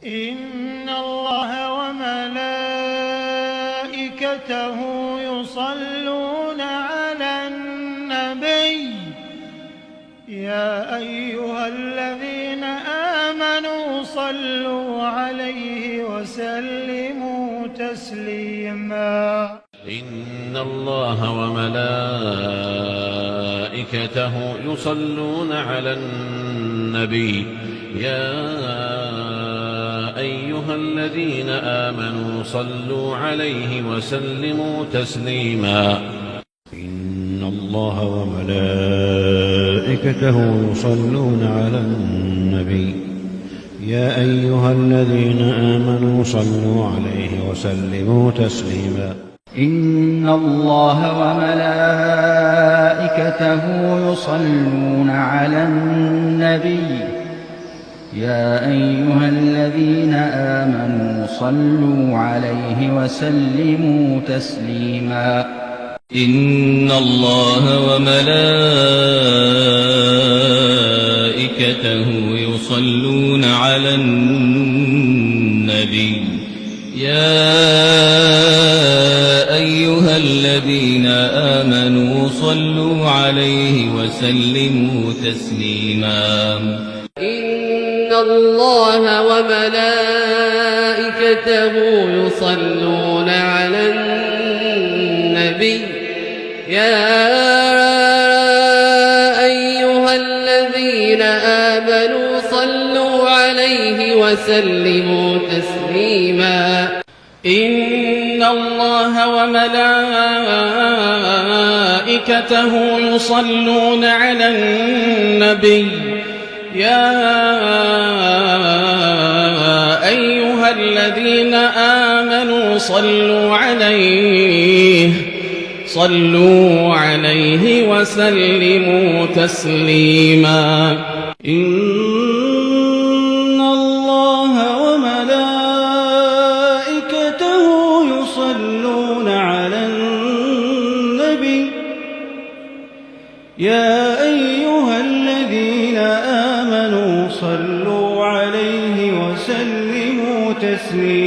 إن الله وملائكته يصلون على النبي يا أيها الذين آمنوا صلوا عليه وسلموا تسليما إن الله وملائكته يصلون على النبي يا أيها الذين آمنوا صلوا عليه وسلموا تسليما إن الله وملائكته يصلون على النبي يا أيها الذين آمنوا صلوا عليه وسلموا تسليما إن الله وملائكته يصلون على النبي يا أيها الذين آمنوا صلوا عليه وسلموا تسليما إن الله وملائكته يصلون على النبي يا أيها الذين آمنوا صلوا عليه وسلموا تسليما إن الله وملائكته يصلون على النبي يا أيها الذين آمنوا صلوا عليه وسلموا تسليما إن الله وملائكته يصلون على النبي يا أيها الذين آمنوا صلوا عليه وسلموا تسليما إن الله وملائكته يصلون على النبي يا أيها الذين آمنوا صلوا عليه وسلموا تسليما